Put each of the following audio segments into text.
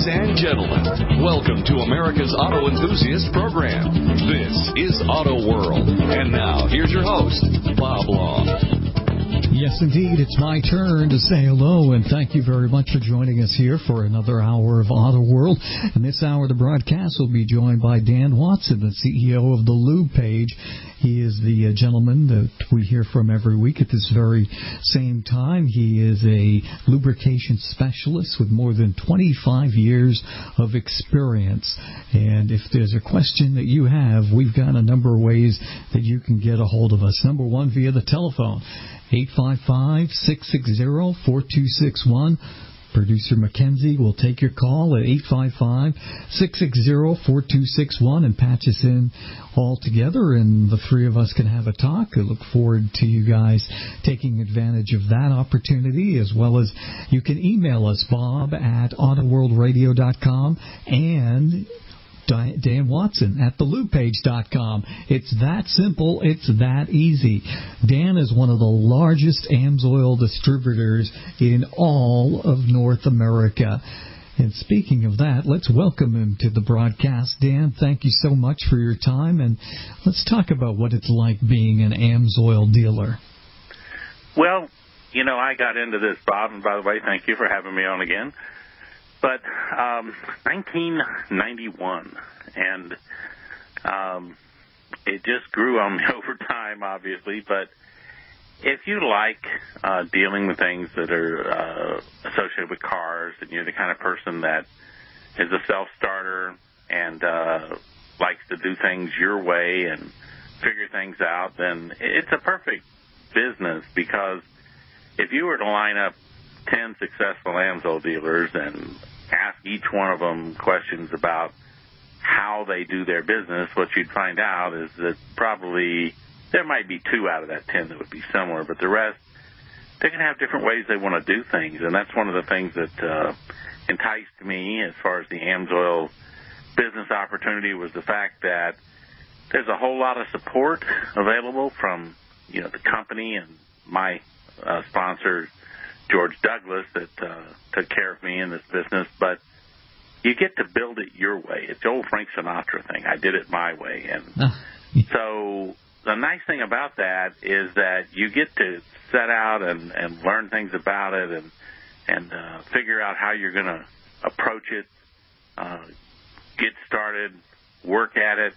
and gentlemen, welcome to America's Auto Enthusiast Program. This is Auto World. And now, here's your host, Bob Long. Yes, indeed. It's my turn to say hello, and thank you very much for joining us here for another hour of Auto World. In this hour, the broadcast will be joined by Dan Watson, the CEO of the Lube page. He is the gentleman that we hear from every week at this very same time. He is a lubrication specialist with more than 25 years of experience. And if there's a question that you have, we've got a number of ways that you can get a hold of us. Number one, via the telephone. 855-660-4261. Producer Mackenzie will take your call at 855-660-4261 and patch us in all together, and the three of us can have a talk. I look forward to you guys taking advantage of that opportunity, as well as you can email us, Bob at autoworldradio.com, and Dan Watson at thelubepage.com. It's that simple. It's that easy. Dan is one of the largest Amsoil distributors in all of North America. And speaking of that, let's welcome him to the broadcast. Dan, thank you so much for your time, and let's talk about what it's like being an Amsoil dealer. Well, you know, I got into this, Bob, and by the way, thank you for having me on again. But 1991, and it just grew on me over time, obviously. But if you like dealing with things that are associated with cars, and you're the kind of person that is a self-starter and likes to do things your way and figure things out, then it's a perfect business, because if you were to line up 10 successful Amsoil dealers and ask each one of them questions about how they do their business, what you'd find out is that probably there might be 2 out of that 10 that would be similar, but the rest, they can have different ways they want to do things, and that's one of the things that enticed me as far as the Amsoil business opportunity, was the fact that there's a whole lot of support available from, you know, the company and my sponsor, George Douglas, that took care of me in this business, but you get to build it your way. It's the old Frank Sinatra thing. I did it my way. And so the nice thing about that is that you get to set out and learn things about it and figure out how you're going to approach it, get started, work at it.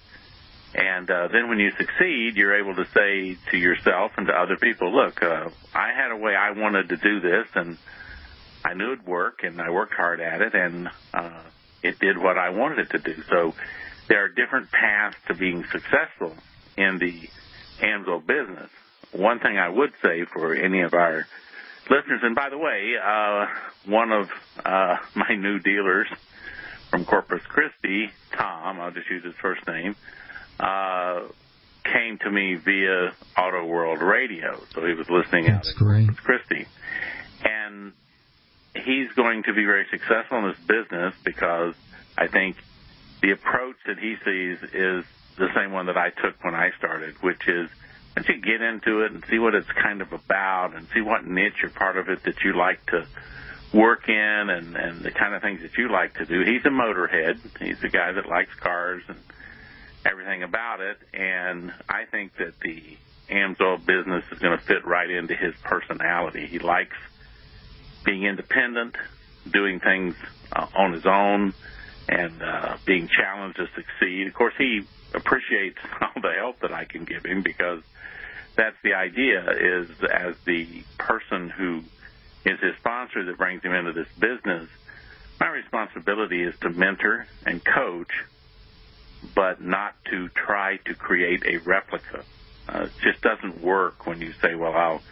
And then when you succeed, you're able to say to yourself and to other people, look, I had a way I wanted to do this, and I knew it'd work, and I worked hard at it, and it did what I wanted it to do. So there are different paths to being successful in the Amsoil business. One thing I would say for any of our listeners, and by the way, one of my new dealers from Corpus Christi, Tom, I'll just use his first name, came to me via Auto World Radio. So he was listening out in Corpus Christi. And he's going to be very successful in this business, because I think the approach that he sees is the same one that I took when I started, which is, once you get into it and see what it's kind of about and see what niche or part of it that you like to work in and the kind of things that you like to do. He's a motorhead. He's a guy that likes cars and everything about it, and I think that the Amsoil business is going to fit right into his personality. He likes being independent, doing things on his own, and being challenged to succeed. Of course, he appreciates all the help that I can give him, because that's the idea, is as the person who is his sponsor that brings him into this business, my responsibility is to mentor and coach, but not to try to create a replica. It just doesn't work when you say, well, I'll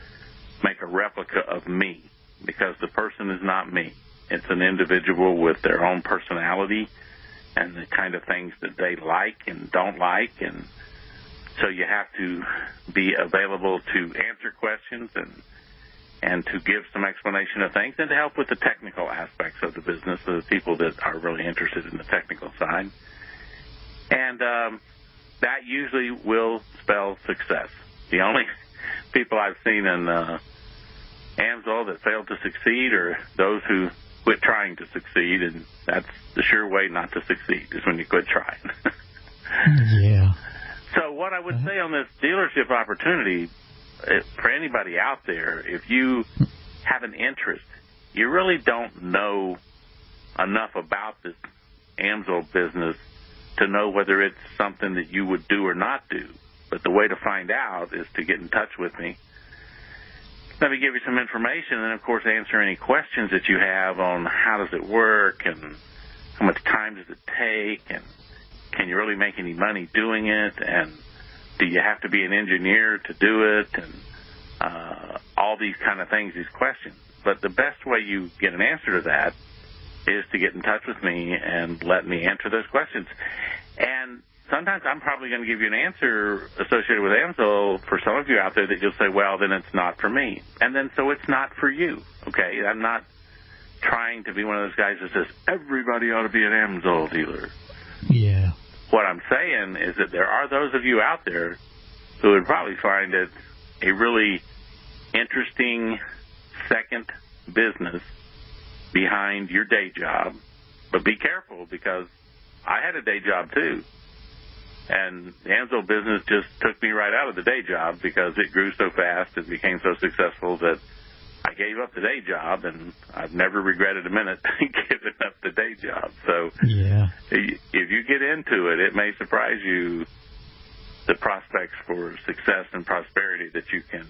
make a replica of me, because the person is not me. It's an individual with their own personality and the kind of things that they like and don't like, and so you have to be available to answer questions and to give some explanation of things and to help with the technical aspects of the business, so the people that are really interested in the technical side. And that usually will spell success. The only people I've seen in Amsoil that failed to succeed are those who quit trying to succeed, and that's the sure way not to succeed, is when you quit trying. Yeah. So what I would say on this dealership opportunity, for anybody out there, if you have an interest, you really don't know enough about this Amsoil business to know whether it's something that you would do or not do. But the way to find out is to get in touch with me. Let me give you some information and, of course, answer any questions that you have on how does it work and how much time does it take and can you really make any money doing it and do you have to be an engineer to do it and all these kind of things, these questions. But the best way you get an answer to that is to get in touch with me and let me answer those questions. And sometimes I'm probably going to give you an answer associated with Amsoil for some of you out there that you'll say, well, then it's not for me. And then so it's not for you, okay? I'm not trying to be one of those guys that says, everybody ought to be an Amsoil dealer. Yeah. What I'm saying is that there are those of you out there who would probably find it a really interesting second business behind your day job. But be careful, because I had a day job too. And the Amsoil business just took me right out of the day job because it grew so fast and became so successful that I gave up the day job, and I've never regretted a minute giving up the day job. So yeah. If you get into it, it may surprise you the prospects for success and prosperity that you can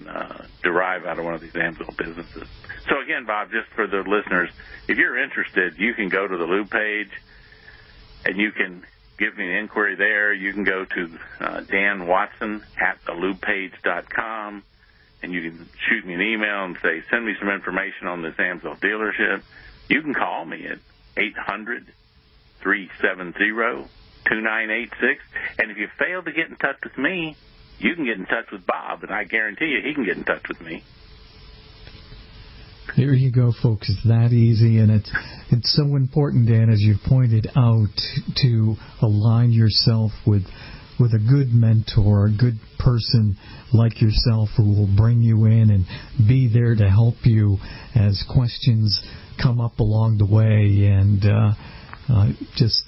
derive out of one of these Amsoil businesses. So again, Bob, just for the listeners, if you're interested, you can go to the Lube page and you can give me an inquiry there. You can go to Dan Watson at thelubepage.com, and you can shoot me an email and say, send me some information on this Amsoil dealership. You can call me at 800-370-2986. And if you fail to get in touch with me, you can get in touch with Bob, and I guarantee you he can get in touch with me. There you go, folks. It's that easy, and it's so important, Dan, as you've pointed out, to align yourself with a good mentor, a good person like yourself who will bring you in and be there to help you as questions come up along the way. And just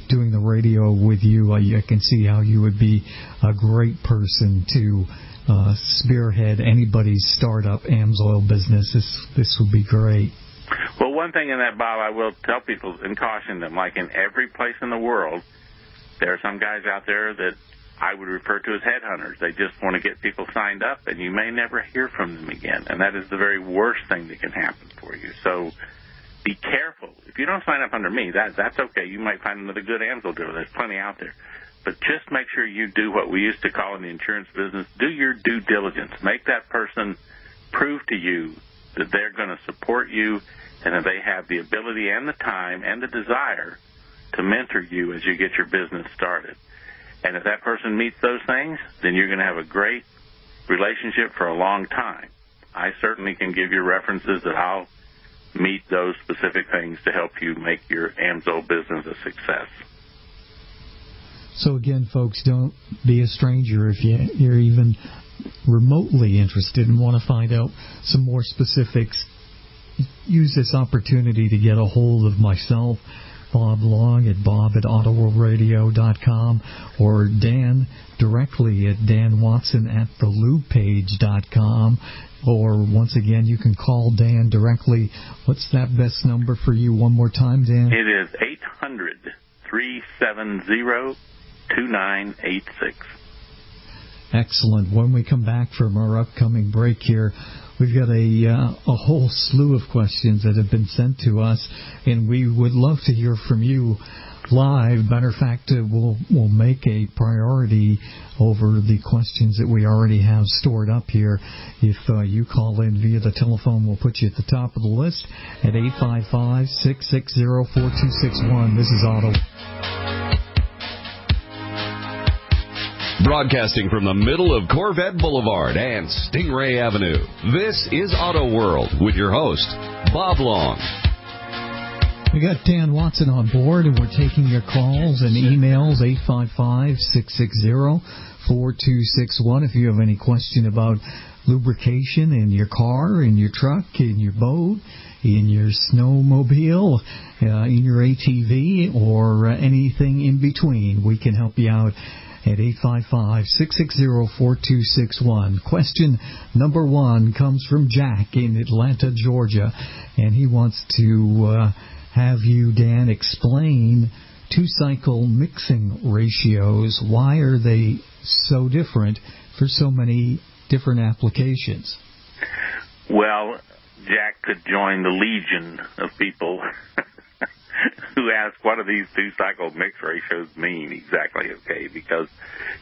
doing the radio with you, I can see how you would be a great person to spearhead anybody's startup Amsoil business. This would be great. Well, one thing in that, Bob, I will tell people and caution them, like in every place in the world, there are some guys out there that I would refer to as headhunters. They just want to get people signed up, and you may never hear from them again. And that is the very worst thing that can happen for you. So be careful. If you don't sign up under me, that's okay. You might find another good Amsoil dealer. There's plenty out there. But just make sure you do what we used to call in the insurance business, do your due diligence. Make that person prove to you that they're going to support you and that they have the ability and the time and the desire to mentor you as you get your business started. And if that person meets those things, then you're going to have a great relationship for a long time. I certainly can give you references that I'll meet those specific things to help you make your Amsoil business a success. So again, folks, don't be a stranger if you're even remotely interested and want to find out some more specifics. Use this opportunity to get a hold of myself, Bob Long, at bob@autoworldradio.com, or Dan directly at danwatson@thelubepage.com. Or once again, you can call Dan directly. What's that best number for you one more time, Dan? It is 800-370-2986. Excellent. When we come back from our upcoming break here, we've got a whole slew of questions that have been sent to us, and we would love to hear from you live. Matter of fact, we'll make a priority over the questions that we already have stored up here. If you call in via the telephone, we'll put you at the top of the list at 855-660-4261. This is Auto. Broadcasting from the middle of Corvette Boulevard and Stingray Avenue, this is Auto World with your host, Bob Long. We got Dan Watson on board, and we're taking your calls and emails, 855-660-4261. If you have any question about lubrication in your car, in your truck, in your boat, in your snowmobile, in your ATV, or anything in between. We can help you out at 855-660-4261. Question number 1 comes from Jack in Atlanta, Georgia, and he wants to have you, Dan, explain two-cycle mixing ratios. Why are they so different for so many different applications? Well, Jack could join the legion of people who ask, what do these two-cycle mix ratios mean exactly, okay? Because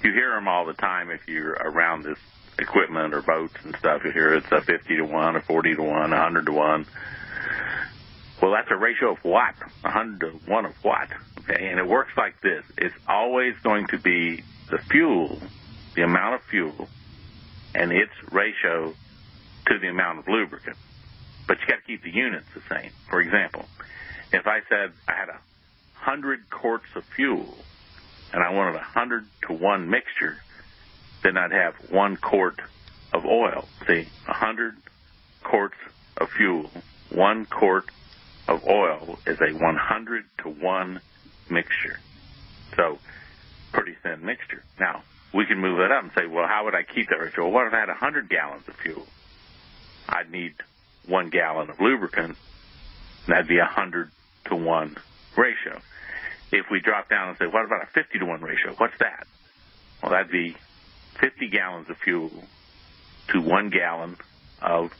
you hear them all the time if you're around this equipment or boats and stuff. You hear it's a 50 to 1, a 40 to 1, 100 to 1. Well, that's a ratio of what? 100 to 1 of what? Okay, and it works like this. It's always going to be the fuel, the amount of fuel, and its ratio to the amount of lubricant. But you got to keep the units the same. For example, if I said I had 100 quarts of fuel and I wanted 100 to 1 mixture, then I'd have 1 quart of oil. See, 100 quarts of fuel, 1 quart of oil is a 100 to 1 mixture. So, pretty thin mixture. Now, we can move that up and say, well, how would I keep that ratio? Well, what if I had 100 gallons of fuel? I'd need 1 gallon of lubricant. That'd be 100 to 1 ratio. If we drop down and say, what about a 50 to 1 ratio? What's that? Well, that'd be 50 gallons of fuel to 1 gallon of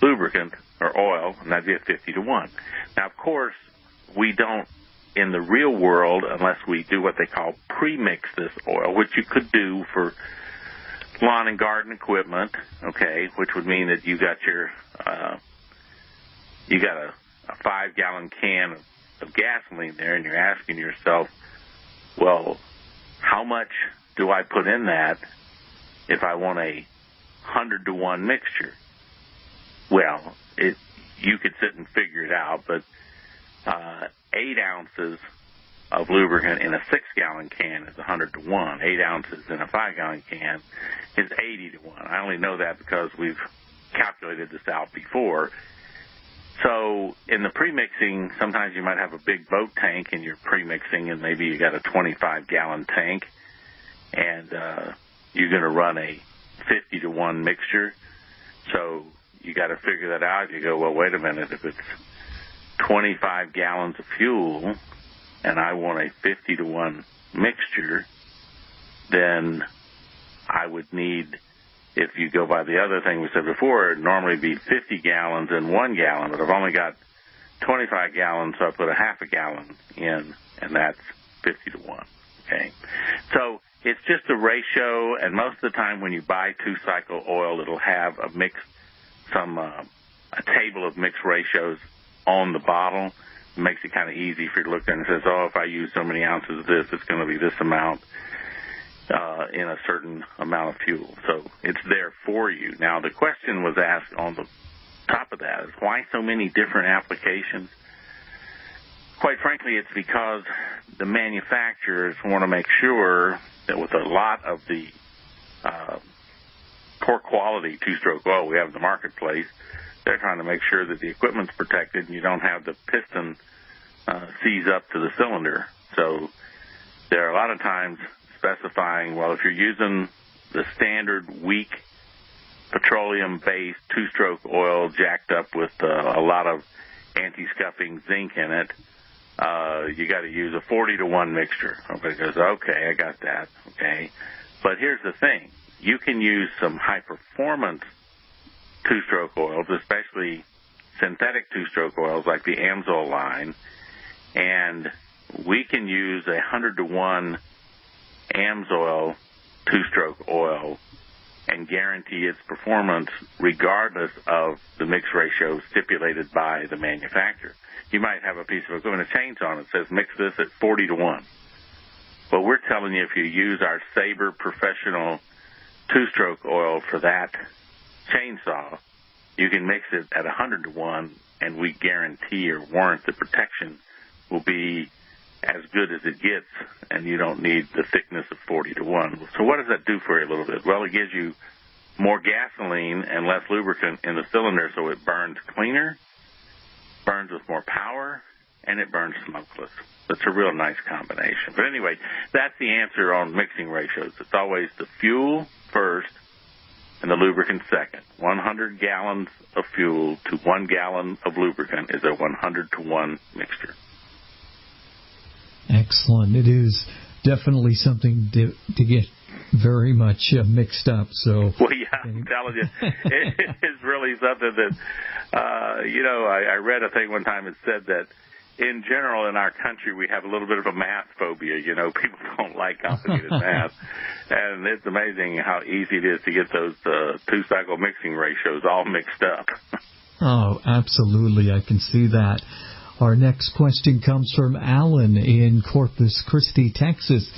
lubricant or oil, and that'd be a 50 to 1. Now, of course, we don't, in the real world, unless we do what they call pre-mix this oil, which you could do for lawn and garden equipment, okay, which would mean that you got your, you got a 5-gallon can of gasoline there, and you're asking yourself, well, how much do I put in that if I want a 100 to 1 mixture? Well, you could sit and figure it out, but 8 ounces of lubricant in a 6-gallon can is 100 to 1. 8 ounces in a 5-gallon can is 80 to 1. I only know that because we've calculated this out before. So in the premixing, sometimes you might have a big boat tank and you're premixing, and maybe you got a 25-gallon tank, and you're going to run a 50 to 1 mixture. So you got to figure that out. You go, well, wait a minute, if it's 25 gallons of fuel and I want a 50 to 1 mixture, then I would need, if you go by the other thing we said before, it'd normally be 50 gallons in 1 gallon, but I've only got 25 gallons, so I put a half a gallon in, and that's 50 to 1, okay? So it's just a ratio, and most of the time when you buy two-cycle oil, it'll have a table of mixed ratios on the bottle. It makes it kind of easy for you to look there, and it says, oh, if I use so many ounces of this, it's going to be this amount in a certain amount of fuel. So it's there for you. Now, the question was asked on the top of that is, why so many different applications? Quite frankly, it's because the manufacturers want to make sure that with a lot of the poor quality two-stroke oil we have in the marketplace, they're trying to make sure that the equipment's protected and you don't have the piston seize up to the cylinder. So there are a lot of times specifying, well, if you're using the standard weak petroleum-based two-stroke oil jacked up with a lot of anti-scuffing zinc in it, you got to use a 40 to 1 mixture. Everybody goes, okay, I got that, okay. But here's the thing. You can use some high-performance two-stroke oils, especially synthetic two-stroke oils like the Amsoil line, and we can use a 100 to 1 Amsoil two-stroke oil and guarantee its performance regardless of the mix ratio stipulated by the manufacturer. You might have a piece of equipment, a chainsaw, that says mix this at 40 to 1. Well, we're telling you if you use our Sabre Professional two-stroke oil for that chainsaw, you can mix it at 100 to 1, and we guarantee or warrant the protection will be as good as it gets, and you don't need the thickness of 40 to 1. So what does that do for you a little bit? Well, it gives you more gasoline and less lubricant in the cylinder, so it burns cleaner, burns with more power, and it burns smokeless. It's a real nice combination. But anyway, that's the answer on mixing ratios. It's always the fuel first and the lubricant second. 100 gallons of fuel to 1 gallon of lubricant is a 100-to-1 mixture. Excellent. It is definitely something to get very much mixed up. So, well, yeah, I'm telling you, it is really something that, I read a thing one time that said that in general in our country we have a little bit of a math phobia. People don't like complicated math. And it's amazing how easy it is to get those two-cycle mixing ratios all mixed up. Oh, absolutely. I can see that. Our next question comes from Alan in Corpus Christi, Texas,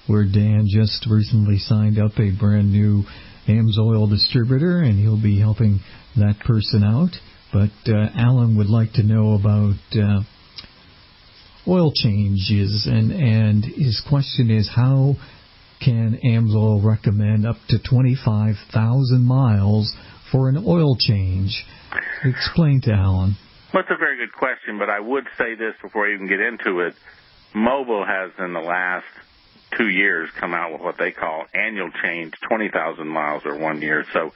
where Dan just recently signed up a brand new Amsoil distributor, and he'll be helping that person out. But Alan would like to know about oil changes, and his question is, how can Amsoil recommend up to 25,000 miles for an oil change? Explain to Alan. Well, that's a very good question, but I would say this before I even get into it. Mobil has, in the last 2 years, come out with what they call annual change, 20,000 miles or 1 year. So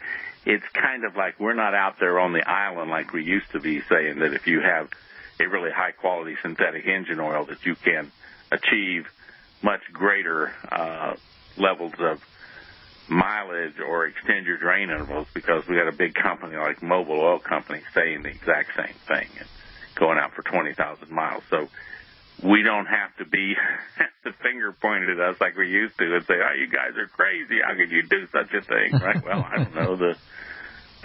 it's kind of like we're not out there on the island like we used to be, saying that if you have a really high-quality synthetic engine oil that you can achieve much greater levels of mileage or extend your drain intervals, because we got a big company like Mobil Oil Company saying the exact same thing and going out for 20,000 miles. So we don't have to be the finger pointed at us like we used to and say, oh, you guys are crazy. How could you do such a thing? Right? Well, I don't know. The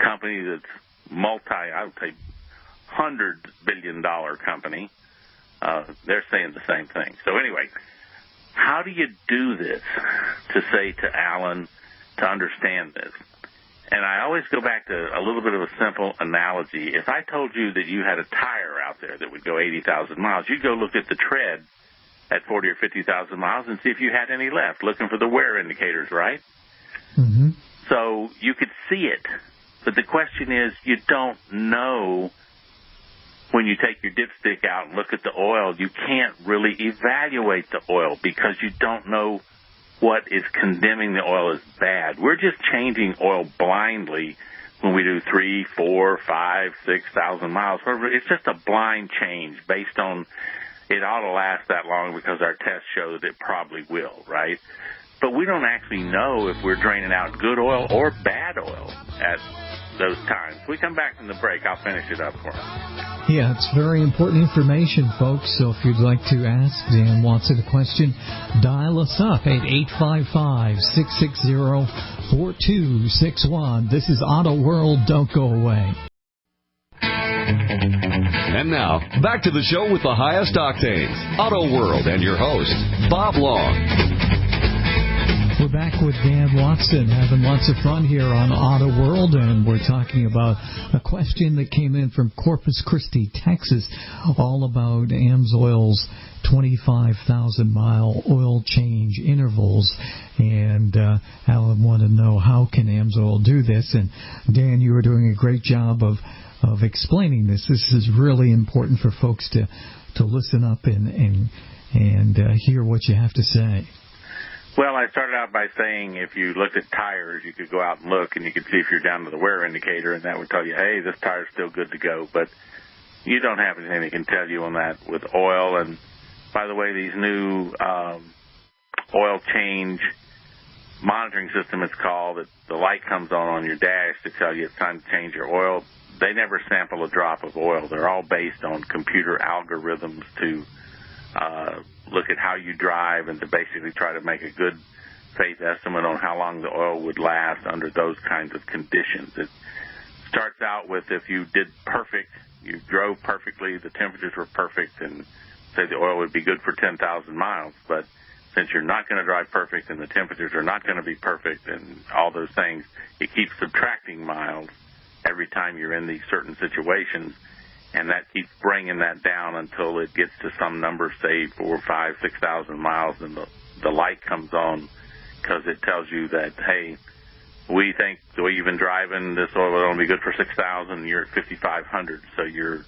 company that's I would say, $100 billion company, they're saying the same thing. So anyway, how do you do this to say to Alan to understand this? And I always go back to a little bit of a simple analogy. If I told you that you had a tire out there that would go 80,000 miles, you'd go look at the tread at 40 or 50,000 miles and see if you had any left, looking for the wear indicators, right? Mm-hmm. So you could see it. But the question is, you don't know when you take your dipstick out and look at the oil. You can't really evaluate the oil because you don't know what is condemning the oil as bad. We're just changing oil blindly when we do 3, 4, 5, 6,000 miles. It's just a blind change based on it ought to last that long because our tests show that it probably will, right? But we don't actually know if we're draining out good oil or bad oil at those times. When we come back from the break, I'll finish it up for us. Yeah, it's very important information, folks. So if you'd like to ask Dan Watson a question, dial us up at 855-660-4261. This is Auto World. Don't go away. And now, back to the show with the highest octanes, Auto World, and your host, Bob Long. We're back with Dan Watson, having lots of fun here on Auto World, and we're talking about a question that came in from Corpus Christi, Texas, all about Amsoil's 25,000-mile oil change intervals. And Alan wanted to know, how can Amsoil do this? And Dan, you were doing a great job of explaining this. This is really important for folks to listen up and hear what you have to say. Well, I started out by saying if you looked at tires, you could go out and look, and you could see if you're down to the wear indicator, and that would tell you, hey, this tire's still good to go. But you don't have anything that can tell you on that with oil. And, by the way, these new oil change monitoring system, it's called, that the light comes on your dash to tell you it's time to change your oil. They never sample a drop of oil. They're all based on computer algorithms to look at how you drive and to basically try to make a good faith estimate on how long the oil would last under those kinds of conditions. It starts out with if you did perfect, you drove perfectly, the temperatures were perfect, and say the oil would be good for 10,000 miles. But since you're not going to drive perfect and the temperatures are not going to be perfect and all those things, it keeps subtracting miles every time you're in these certain situations. And that keeps bringing that down until it gets to some number, say 4, 5, 6,000 miles, and the light comes on because it tells you that, hey, we think the way you've been driving, this oil will only be good for 6,000. You're at 5,500, so you're,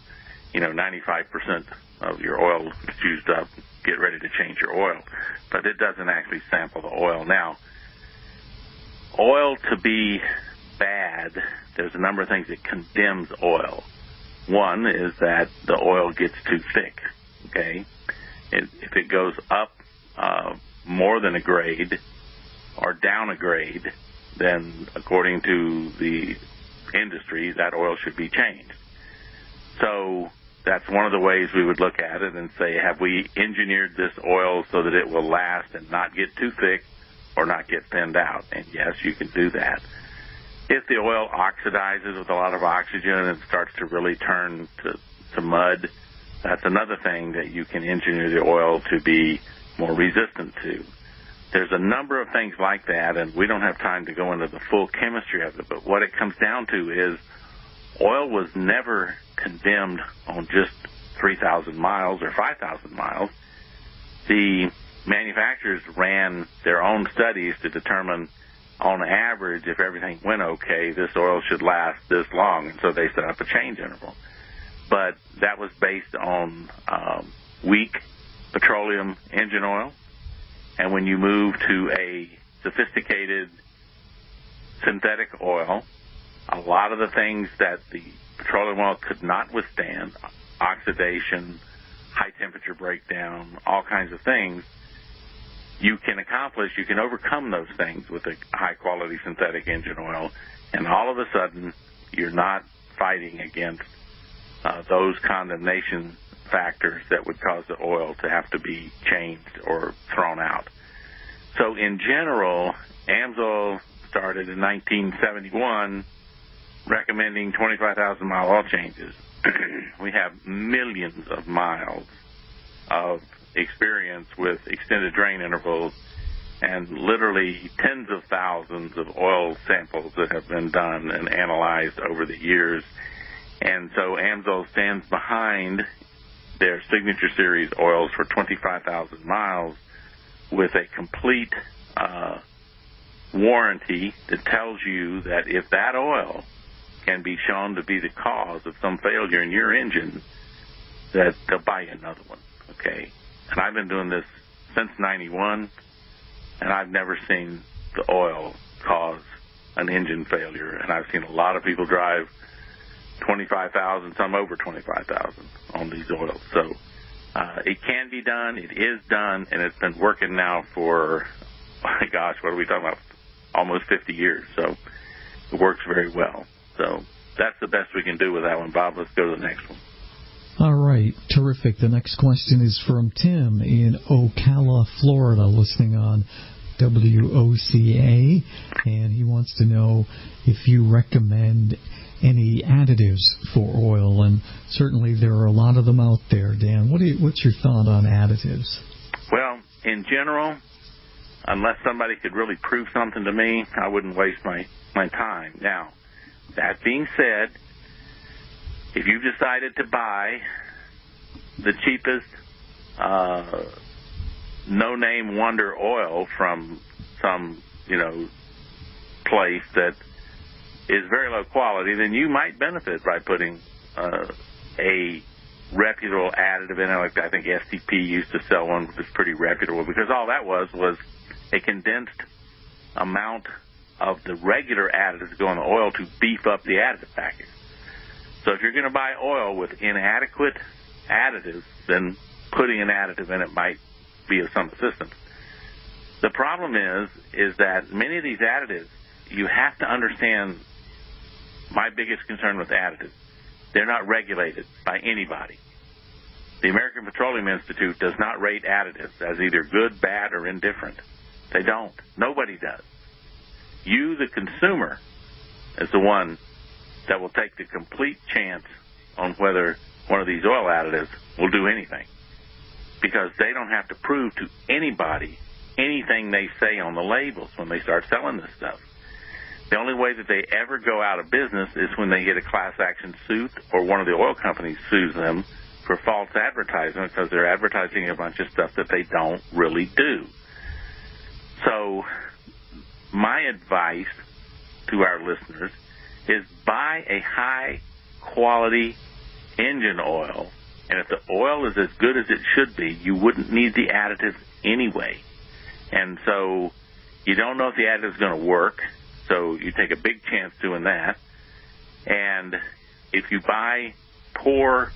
95% of your oil is used up. Get ready to change your oil, but it doesn't actually sample the oil. Now, oil to be bad, there's a number of things that condemns oil. One is that the oil gets too thick. Okay, if it goes up more than a grade or down a grade, then according to the industry, that oil should be changed. So that's one of the ways we would look at it and say, have we engineered this oil so that it will last and not get too thick or not get thinned out? And yes, you can do that. If the oil oxidizes with a lot of oxygen and starts to really turn to mud, that's another thing that you can engineer the oil to be more resistant to. There's a number of things like that, and we don't have time to go into the full chemistry of it, but what it comes down to is oil was never condemned on just 3,000 miles or 5,000 miles. The manufacturers ran their own studies to determine, on average, if everything went okay, this oil should last this long, and so they set up a change interval. But that was based on weak petroleum engine oil. And when you move to a sophisticated synthetic oil, a lot of the things that the petroleum oil could not withstand, oxidation, high temperature breakdown, all kinds of things, you can accomplish, you can overcome those things with a high-quality synthetic engine oil, and all of a sudden you're not fighting against those condemnation factors that would cause the oil to have to be changed or thrown out. So in general, Amsoil started in 1971 recommending 25,000-mile oil changes. We have millions of miles of experience with extended drain intervals and literally tens of thousands of oil samples that have been done and analyzed over the years. And so Amsoil stands behind their Signature Series oils for 25,000 miles with a complete warranty that tells you that if that oil can be shown to be the cause of some failure in your engine, that they'll buy you another one, okay? And I've been doing this since 91, and I've never seen the oil cause an engine failure. And I've seen a lot of people drive 25,000, some over 25,000 on these oils. So it can be done, it is done, and it's been working now for, my gosh, what are we talking about, almost 50 years. So it works very well. So that's the best we can do with that one. Bob, let's go to the next one. All right, terrific. The next question is from Tim in Ocala, Florida, listening on WOCA, and he wants to know if you recommend any additives for oil, and certainly there are a lot of them out there. Dan, what's your thought on additives? Well, in general, unless somebody could really prove something to me, I wouldn't waste my time. Now, that being said, if you've decided to buy the cheapest no-name wonder oil from some, place that is very low quality, then you might benefit by putting a reputable additive in it. Like I think STP used to sell one which was pretty reputable, because all that was a condensed amount of the regular additives that go in the oil to beef up the additive package. So if you're going to buy oil with inadequate additives, then putting an additive in it might be of some assistance. The problem is that many of these additives, you have to understand my biggest concern with additives. They're not regulated by anybody. The American Petroleum Institute does not rate additives as either good, bad, or indifferent. They don't. Nobody does. You, the consumer, is the one that will take the complete chance on whether one of these oil additives will do anything, because they don't have to prove to anybody anything they say on the labels when they start selling this stuff. The only way that they ever go out of business is when they get a class action suit or one of the oil companies sues them for false advertising, because they're advertising a bunch of stuff that they don't really do. So my advice to our listeners is buy a high-quality engine oil, and if the oil is as good as it should be, you wouldn't need the additives anyway. And so you don't know if the additive is going to work, so you take a big chance doing that. And if you buy poor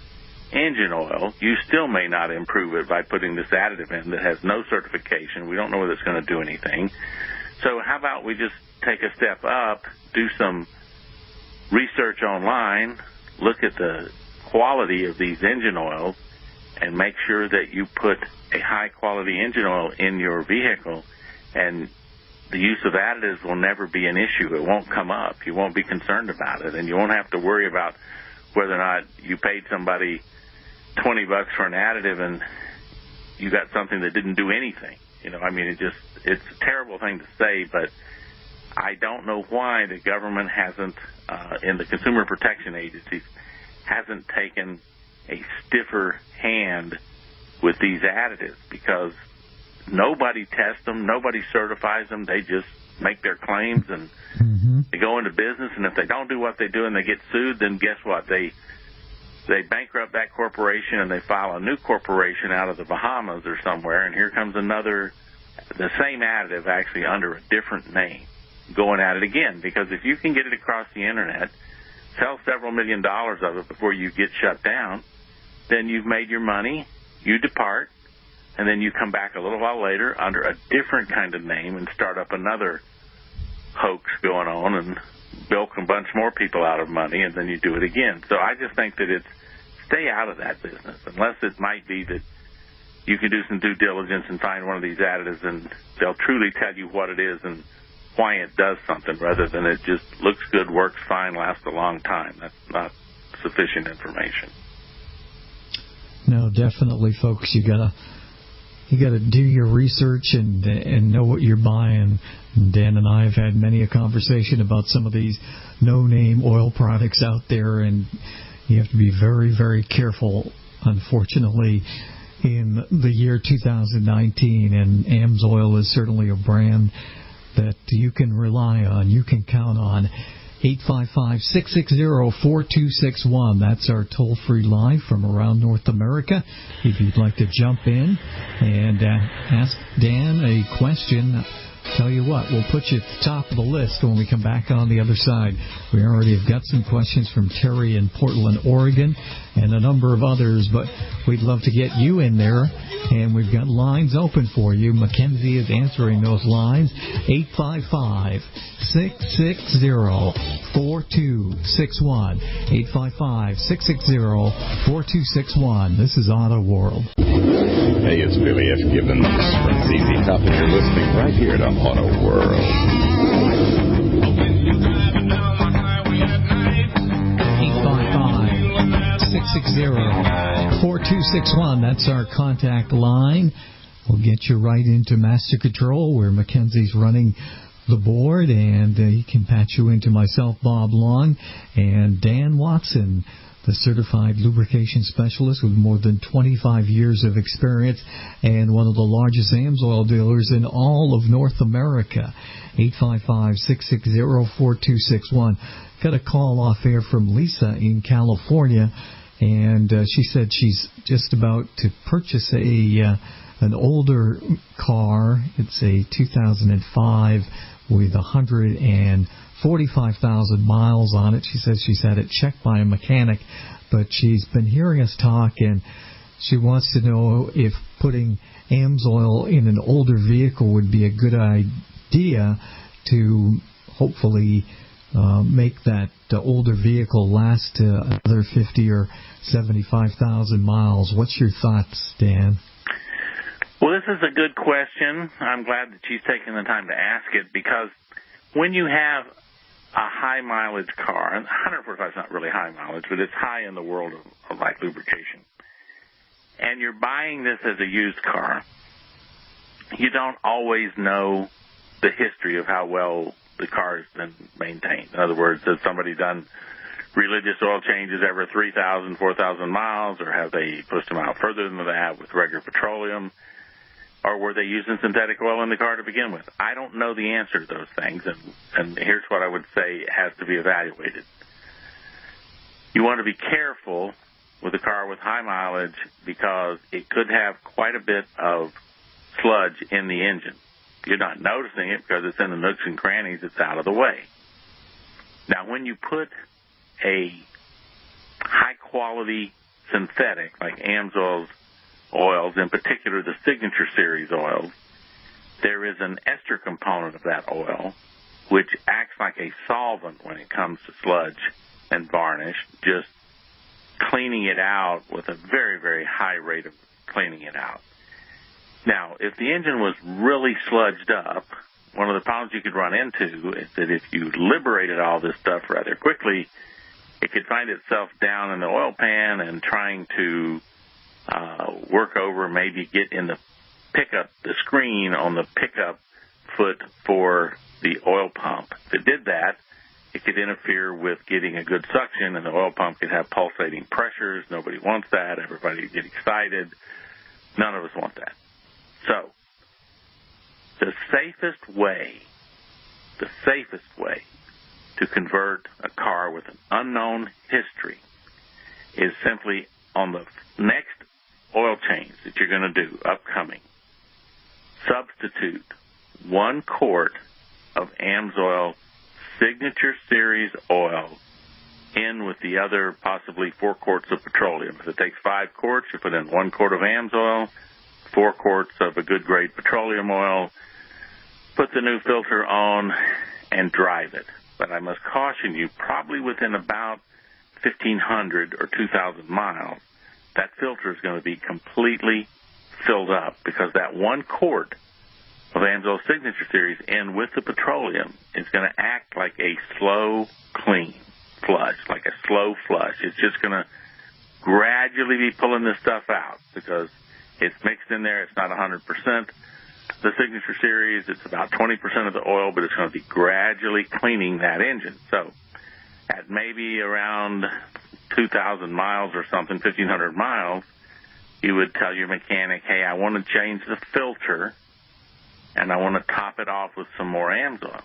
engine oil, you still may not improve it by putting this additive in that has no certification. We don't know whether it's going to do anything. So how about we just take a step up, do some research online, look at the quality of these engine oils, and make sure that you put a high-quality engine oil in your vehicle, and the use of additives will never be an issue. It won't come up. You won't be concerned about it, and you won't have to worry about whether or not you paid somebody $20 for an additive and you got something that didn't do anything. I mean, it's a terrible thing to say, but I don't know why the government hasn't, in the Consumer Protection Agencies, hasn't taken a stiffer hand with these additives, because nobody tests them, nobody certifies them. They just make their claims and they go into business, and if they don't do what they do and they get sued, then guess what? They bankrupt that corporation and they file a new corporation out of the Bahamas or somewhere, and here comes the same additive actually under a different name going at it again. Because if you can get it across the internet, sell several $1 million of it before you get shut down, then you've made your money, you depart, and then you come back a little while later under a different kind of name and start up another hoax going on and bilk a bunch more people out of money, and then you do it again. So I just think that stay out of that business, unless it might be that you can do some due diligence and find one of these additives and they'll truly tell you what it is and why it does something, rather than it just looks good, works fine, lasts a long time. That's not sufficient information. No, definitely, folks. You gotta do your research and know what you're buying. And Dan and I have had many a conversation about some of these no-name oil products out there, and you have to be very, very careful. Unfortunately, in the year 2019, and Amsoil is certainly a brand that you can rely on, you can count on. 855-660-4261. That's our toll-free line from around North America. If you'd like to jump in and ask Dan a question, tell you what, we'll put you at the top of the list when we come back on the other side. We already have got some questions from Terry in Portland, Oregon, and a number of others, but we'd love to get you in there, and we've got lines open for you. Mackenzie is answering those lines. 855-660-4261. 855-660-4261. This is Auto World. Hey, it's Billy F. Gibbons from ZZ Top, and you're listening right here to Auto World. 855-660-4261. That's our contact line. We'll get you right into Master Control, where Mackenzie's running the board, and he can patch you into myself, Bob Long, and Dan Watson, the certified lubrication specialist with more than 25 years of experience and one of the largest Amsoil dealers in all of North America. 855-660-4261. Got a call off air from Lisa in California, and she said she's just about to purchase an older car. It's a 2005 with 145,000 miles on it. She says she's had it checked by a mechanic, but she's been hearing us talk, and she wants to know if putting Amsoil in an older vehicle would be a good idea to hopefully make that older vehicle last another 50 or 75,000 miles. What's your thoughts, Dan? Well, this is a good question. I'm glad that she's taking the time to ask it, because when you have a high-mileage car, and 145 is not really high mileage, but it's high in the world of like lubrication, and you're buying this as a used car, you don't always know the history of how well the car has been maintained. In other words, has somebody done religious oil changes every 3,000, 4,000 miles, or have they pushed them out further than that with regular petroleum? Or were they using synthetic oil in the car to begin with? I don't know the answer to those things, and here's what I would say has to be evaluated. You want to be careful with a car with high mileage because it could have quite a bit of sludge in the engine. You're not noticing it because it's in the nooks and crannies. It's out of the way. Now, when you put a high-quality synthetic like Amsoil's oils, in particular the Signature Series oils, there is an ester component of that oil which acts like a solvent when it comes to sludge and varnish, just cleaning it out with a very, very high rate of cleaning it out. Now, if the engine was really sludged up, one of the problems you could run into is that if you liberated all this stuff rather quickly, it could find itself down in the oil pan and trying to work over, maybe get in the screen on the pickup foot for the oil pump. If it did that, it could interfere with getting a good suction, and the oil pump could have pulsating pressures. Nobody wants that. Everybody would get excited. None of us want that. So, the safest way to convert a car with an unknown history is simply on the next oil change that you're going to do, upcoming, substitute 1 quart of Amsoil Signature Series oil in with the other possibly 4 quarts of petroleum. If it takes 5 quarts, you put in 1 quart of Amsoil, 4 quarts of a good grade petroleum oil, put the new filter on, and drive it. But I must caution you, probably within about 1,500 or 2,000 miles, that filter is going to be completely filled up because that 1 quart of Amsoil Signature Series in with the petroleum is going to act like a slow clean flush, like a slow flush. It's just going to gradually be pulling this stuff out because it's mixed in there. It's not 100%. The Signature Series, it's about 20% of the oil, but it's going to be gradually cleaning that engine. So at maybe around 2,000 miles or something, 1,500 miles, you would tell your mechanic, hey, I want to change the filter, and I want to top it off with some more Amsoil.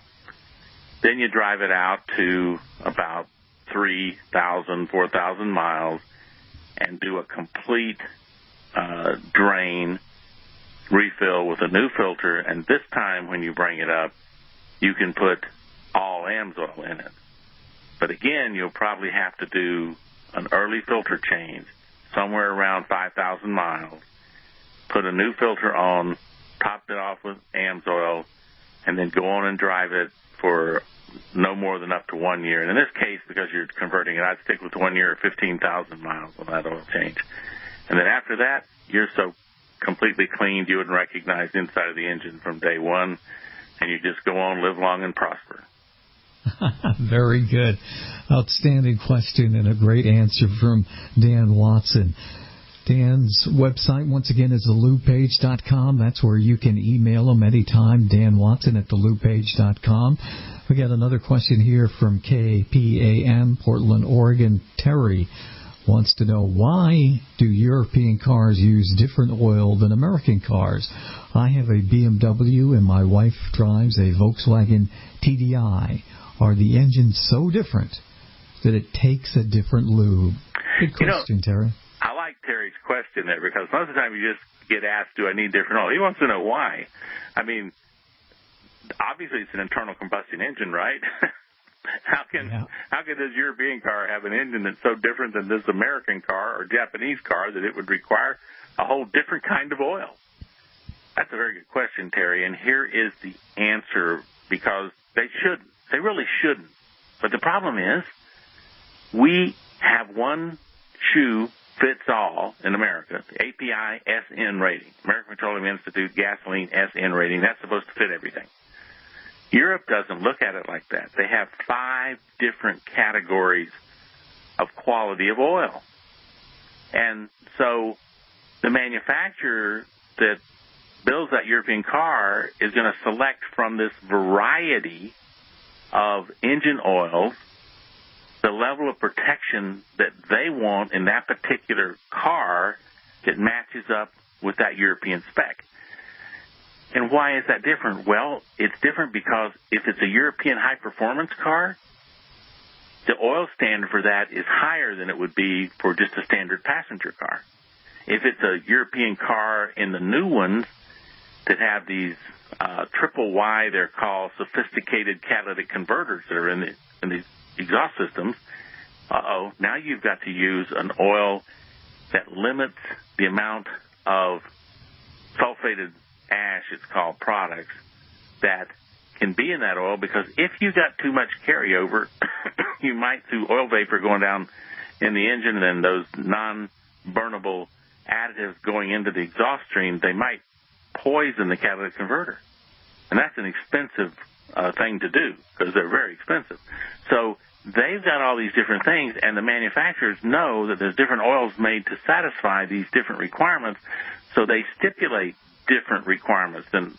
Then you drive it out to about 3,000, 4,000 miles and do a complete drain, refill with a new filter, and this time when you bring it up, you can put all Amsoil in it. But again, you'll probably have to do an early filter change somewhere around 5,000 miles, put a new filter on, top it off with Amsoil, and then go on and drive it for no more than up to 1 year. And in this case, because you're converting it, I'd stick with 1 year or 15,000 miles on that oil change. And then after that, you're so completely cleaned you wouldn't recognize the inside of the engine from day one, and you just go on, live long, and prosper. Very good. Outstanding question and a great answer from Dan Watson. Dan's website, once again, is thelubepage.com. That's where you can email him anytime, Dan Watson at thelubepage.com. We got another question here from KPAM, Portland, Oregon. Terry wants to know, why do European cars use different oil than American cars? I have a BMW and my wife drives a Volkswagen TDI. Are the engines so different that it takes a different lube? Good question, Terry. I like Terry's question there because most of the time you just get asked, do I need different oil? He wants to know why. I mean, obviously it's an internal combustion engine, right? How can this European car have an engine that's so different than this American car or Japanese car that it would require a whole different kind of oil? That's a very good question, Terry, and here is the answer, because they shouldn't. They really shouldn't. But the problem is we have one shoe fits all in America, the API SN rating, American Petroleum Institute gasoline SN rating. That's supposed to fit everything. Europe doesn't look at it like that. They have 5 different categories of quality of oil. And so the manufacturer that builds that European car is going to select from this variety of engine oils the level of protection that they want in that particular car that matches up with that European spec. And why is that different? Well, it's different because if it's a European high-performance car, the oil standard for that is higher than it would be for just a standard passenger car. If it's a European car in the new ones that have these triple Y, they're called sophisticated catalytic converters that are in these exhaust systems, now you've got to use an oil that limits the amount of sulfated ash, it's called, products that can be in that oil, because if you got too much carryover, you might, through oil vapor going down in the engine and then those non-burnable additives going into the exhaust stream, they might poison the catalytic converter. And that's an expensive thing to do because they're very expensive. So they've got all these different things, and the manufacturers know that there's different oils made to satisfy these different requirements, so they stipulate different requirements than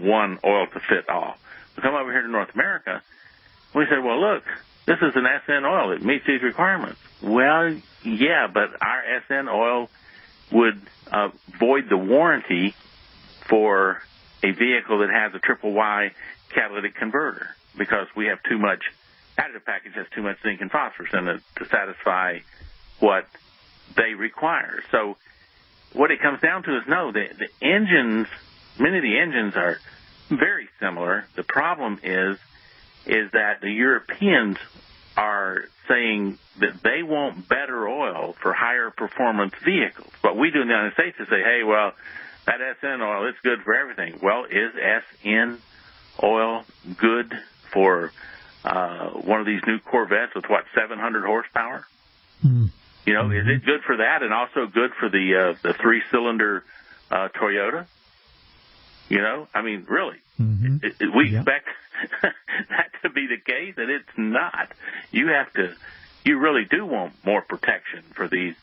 one oil to fit all. We come over here to North America, we say, well, look, this is an SN oil. It meets these requirements. Well, yeah, but our SN oil would void the warranty for a vehicle that has a triple Y catalytic converter because we have too much, additive package has too much zinc and phosphorus in it to satisfy what they require. So what it comes down to is, no, the engines, many of the engines are very similar. The problem is that the Europeans are saying that they want better oil for higher performance vehicles. What we do in the United States is say, hey, well, that SN oil, it's good for everything. Well, is SN oil good for one of these new Corvettes with, 700 horsepower? You know, is it good for that and also good for the three-cylinder Toyota? You know, I mean, really, we expect that to be the case, and it's not. You really do want more protection for these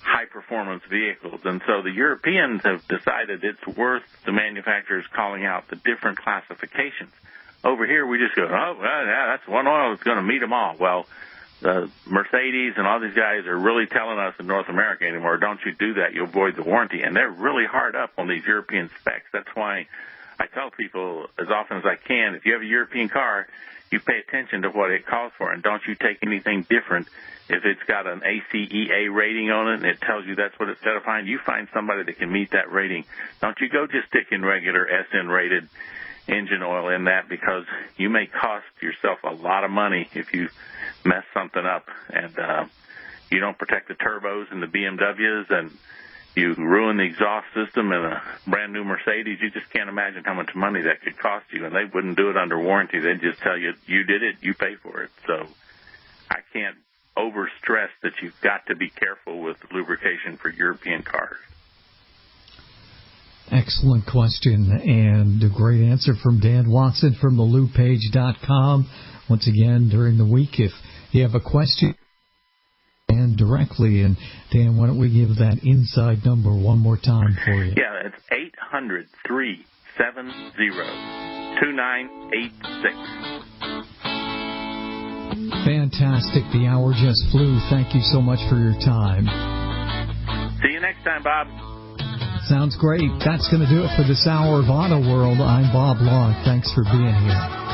high-performance vehicles. And so the Europeans have decided it's worth the manufacturers calling out the different classifications. Over here, we just go, oh, well, yeah, that's one oil that's going to meet them all. Well, the Mercedes and all these guys are really telling us in North America anymore, don't you do that, you'll void the warranty. And they're really hard up on these European specs. That's why I tell people as often as I can, if you have a European car, you pay attention to what it calls for, and don't you take anything different. If it's got an ACEA rating on it and it tells you that's what it's certifying, you find somebody that can meet that rating. Don't you go just sticking regular SN-rated engine oil in that, because you may cost yourself a lot of money if you mess something up and you don't protect the turbos in the BMWs and you ruin the exhaust system in a brand new Mercedes. You just can't imagine how much money that could cost you, and they wouldn't do it under warranty. They'd just tell you, you did it, you pay for it. So I can't overstress that you've got to be careful with lubrication for European cars. Excellent question, and a great answer from Dan Watson from thelubepage.com. Once again, during the week, if you have a question, and directly, and Dan, why don't we give that inside number one more time for you? Yeah, it's 800-370-2986. Fantastic. The hour just flew. Thank you so much for your time. See you next time, Bob. Sounds great. That's going to do it for this hour of Auto World. I'm Bob Long. Thanks for being here.